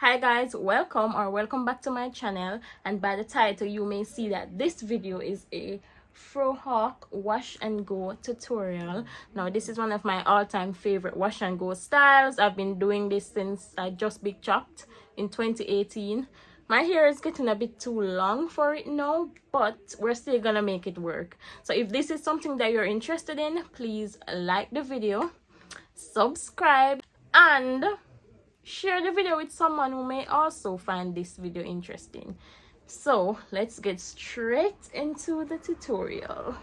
Hi guys, welcome back to my channel, and by the title you may see that this video is a Frohawk wash and go tutorial. Now this is one of my all-time favorite wash and go styles. I've been doing this since I just big chopped in 2018. My hair is getting a bit too long for it now, but we're still gonna make it work. So if this is something that you're interested in, please like the video, subscribe, and share the video with someone who may also find this video interesting. So let's get straight into the tutorial.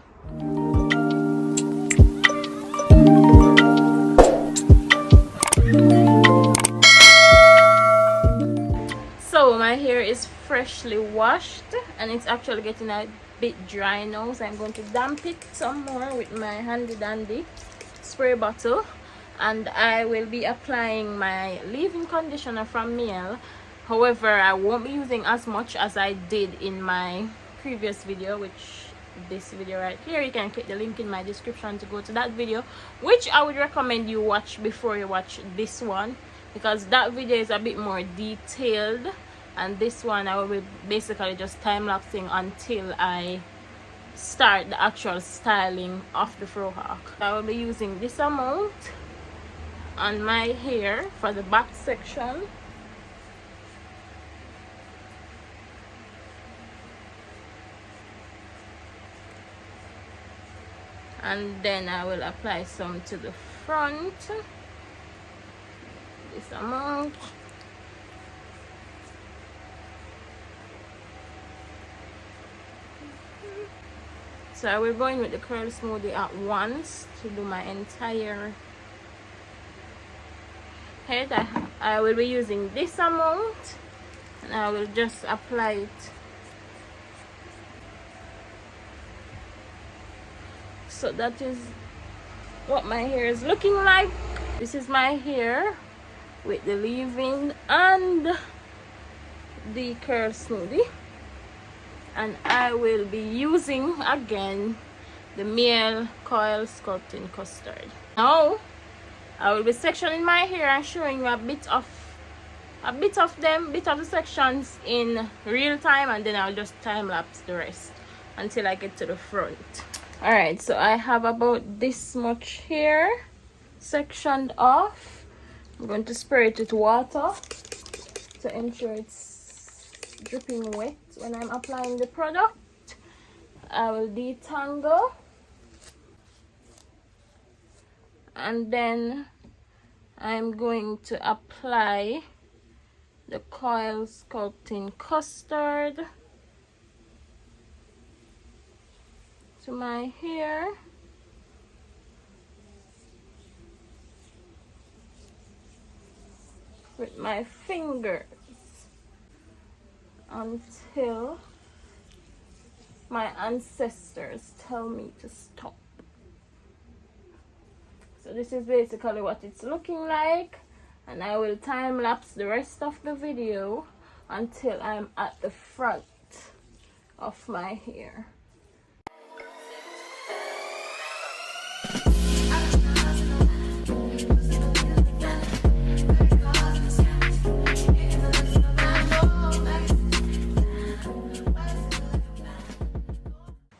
So my hair is freshly washed and it's actually getting a bit dry now, so I'm going to damp it some more with my handy dandy spray bottle. And I will be applying my leave-in conditioner from Mielle. However, I won't be using as much as I did in my previous video, which this video right here. You can click the link in my description to go to that video, which I would recommend you watch before you watch this one, because that video is a bit more detailed, and this one I will be basically just time-lapsing until I start the actual styling of the Frohawk. I will be using this amount on my hair for the back section, and then I will apply some to the front, this amount. So I will go in with the curl smoothie at once to do my entire head. I will be using this amount and I will just apply it. So that is what my hair is looking like. This is my hair with the leave-in and the curl smoothie, and I will be using again the Mielle coil sculpting custard. Now I will be sectioning my hair and showing you a bit of the sections in real time, and then I'll just time lapse the rest until I get to the front. All right, so I have about this much hair sectioned off. I'm going to spray it with water to ensure it's dripping wet when I'm applying the product. I will detangle, and then I'm going to apply the coil sculpting custard to my hair. With my fingers until my ancestors tell me to stop. So this is basically what it's looking like, and I will time lapse the rest of the video until I'm at the front of my hair.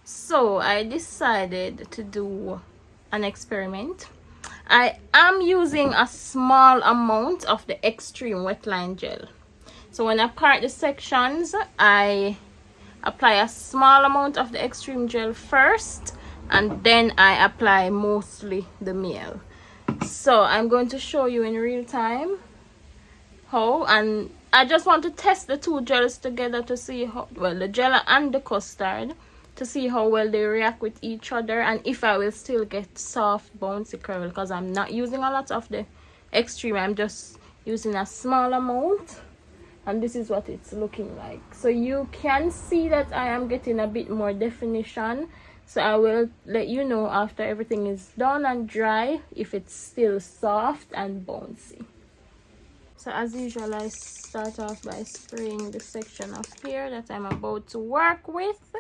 So I decided to do an experiment. I am using a small amount of the extreme wetline gel. So when I part the sections, I apply a small amount of the extreme gel first, and then I apply mostly the Mielle. So I'm going to show you in real time how, and I just want to test the two gels together to see how well, the gel and the custard, to see how well they react with each other, and if I will still get soft bouncy curl, because I'm not using a lot of the extreme. I'm just using a small amount, and this is what it's looking like. So you can see that I am getting a bit more definition, so I will let you know after everything is done and dry if it's still soft and bouncy. So as usual, I start off by spraying the section of hair that I'm about to work with,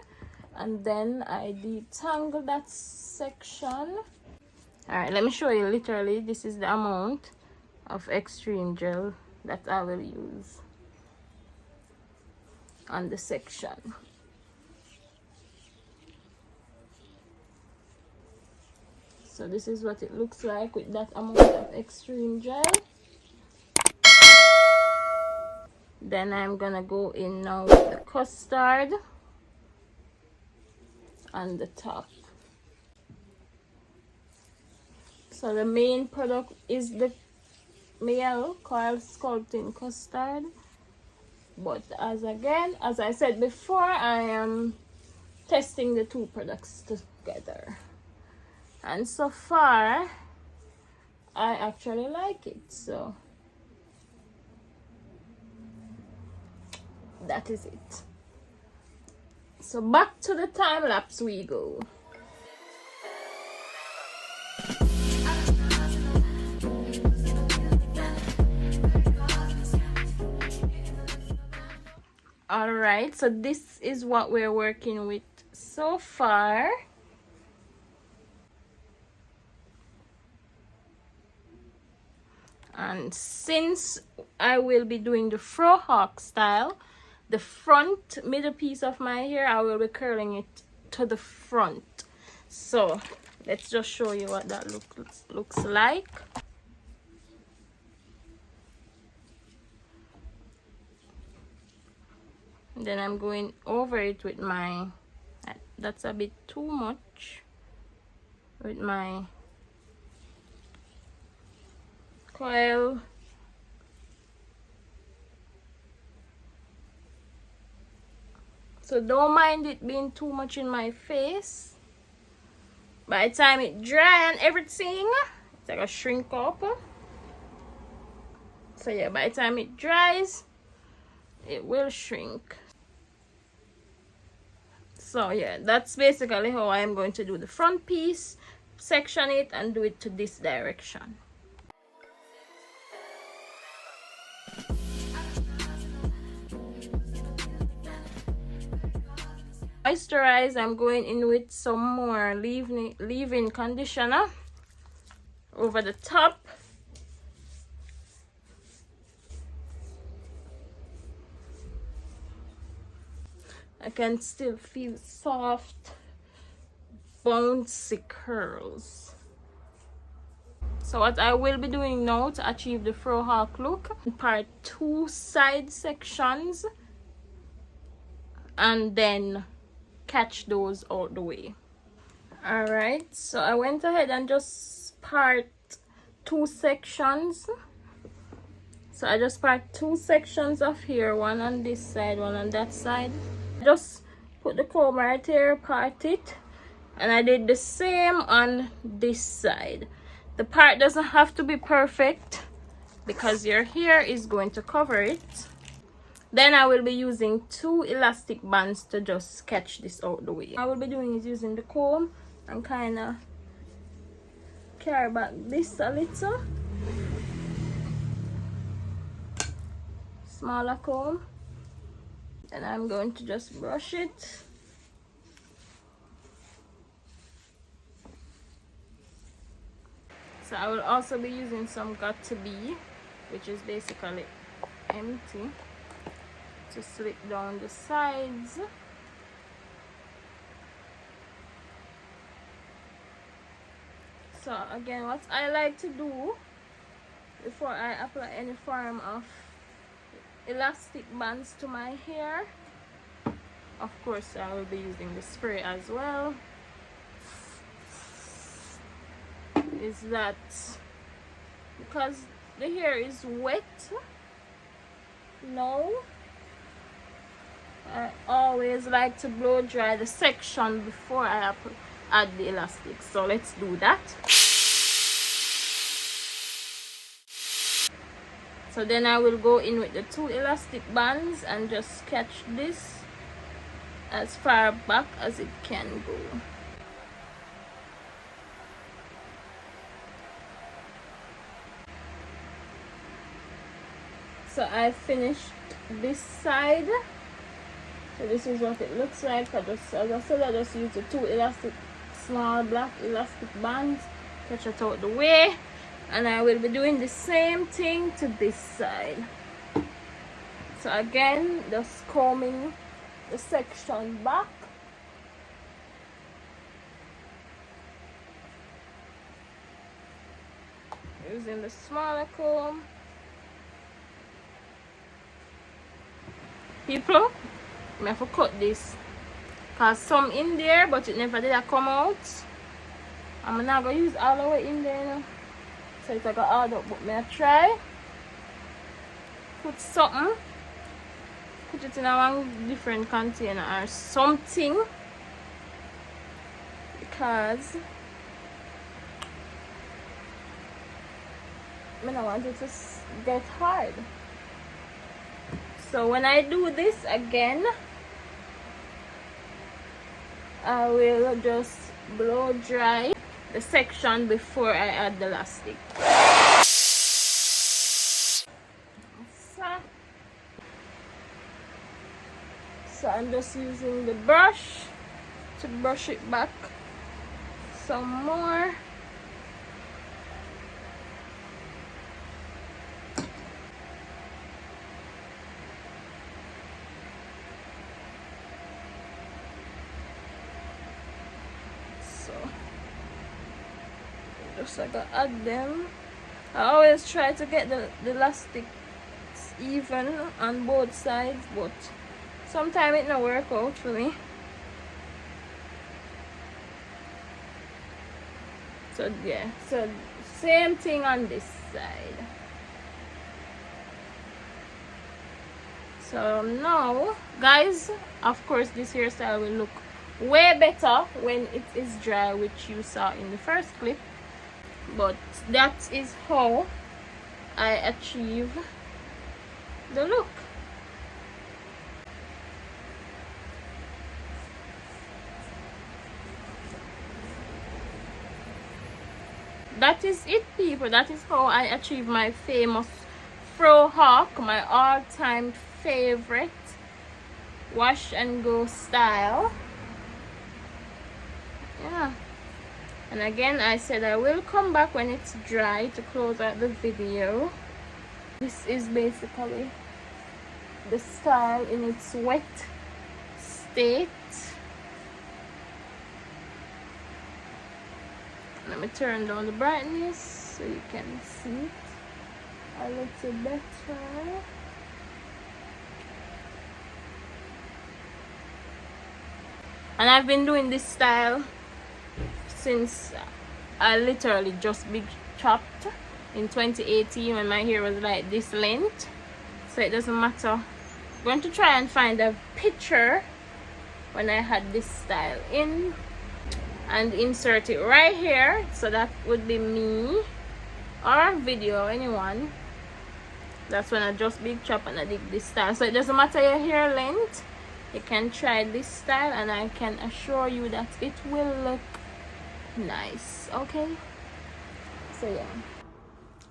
and then I detangle that section. All right, let me show you. Literally, this is the amount of extreme gel that I will use. on the section. So this is what it looks like with that amount of extreme gel. Then I'm gonna go in now with the custard on the top. So the main product is the Mielle Coil Sculpting Custard. But as I said before, I am testing the two products together. And so far, I actually like it. So that is it. So back to the time lapse we go. Alright, so this is what we're working with so far. And since I will be doing the Frohawk style, the front middle piece of my hair, I will be curling it to the front. So let's just show you what that looks like. Then I'm going over it with my, that's a bit too much, with my coil. So don't mind it being too much in my face. By the time it dry and everything, it's like a shrink up. So yeah, by the time it dries, it will shrink. So yeah, that's basically how I'm going to do the front piece. Section it and do it to this direction. Moisturize, I'm going in with some more leave-in conditioner over the top. I can still feel soft, bouncy curls. So what I will be doing now to achieve the Frohawk look, part 2 side sections, and then catch those out the way. Alright, so I went ahead and just part 2 sections. So I just part 2 sections of hair, one on this side, one on that side. Just put the comb right here, part it, and I did the same on this side. The part doesn't have to be perfect because your hair is going to cover it. Then I will be using 2 elastic bands to just catch this out the way. I will be doing is using the comb and kind of carry back this a little. Smaller comb. And I'm going to just brush it. So I will also be using some Got To Be, which is basically empty, to slip down the sides. So again, what I like to do before I apply any form of elastic bands to my hair, of course I will be using the spray as well, is that because the hair is wet now, I always like to blow dry the section before I add the elastic. So let's do that. So then I will go in with the 2 elastic bands and just catch this as far back as it can go. So I finished this side. So this is what it looks like. As I said, I just used the 2 small black elastic bands, catch it out the way. And I will be doing the same thing to this side. So again, just combing the section back. Using the smaller comb. People, I have to cut this because some in there, but it never did come out. I'm not gonna use all the way in there, you know. So it's like a hard up, but may I try put something, put it in a one different container or something, because I don't want it to get hard. So when I do this again, I will just blow dry the section before I add the elastic. So I'm just using the brush to brush it back some more. Just like I add them. I always try to get the elastic even on both sides, but sometimes it don't work out for me. So yeah, so same thing on this side. So now guys, of course this hairstyle will look way better when it is dry, which you saw in the first clip. But that is how I achieve the look. That is it, people. That is how I achieve my famous Frohawk, my all-time favorite wash and go style. Yeah. And again, I said I will come back when it's dry to close out the video. This is basically the style in its wet state. Let me turn down the brightness so you can see it a little better. And I've been doing this style since I literally just big chopped in 2018 when my hair was like this length. So it doesn't matter. I'm going to try and find a picture when I had this style in and insert it right here. So that would be me, or a video, anyone. That's when I just big chop and I did this style. So it doesn't matter your hair length, you can try this style and I can assure you that it will look nice. Okay, so yeah,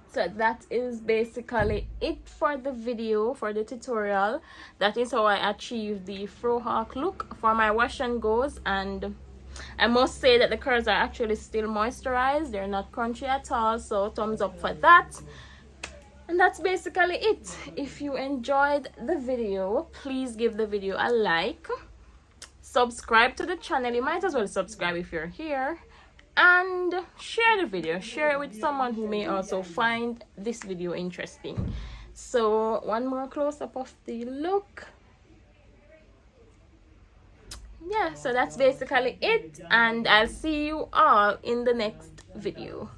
so that is basically it for the video, for the tutorial. That is how I achieved the Frohawk look for my wash and goes. And I must say that the curls are actually still moisturized, they're not crunchy at all, so thumbs up for that. And that's basically it. If you enjoyed the video, please give the video a like, subscribe to the channel. You might as well subscribe if you're here, and share the video, share it with someone who may also find this video interesting. So one more close-up of the look. Yeah, so that's basically it, and I'll see you all in the next video.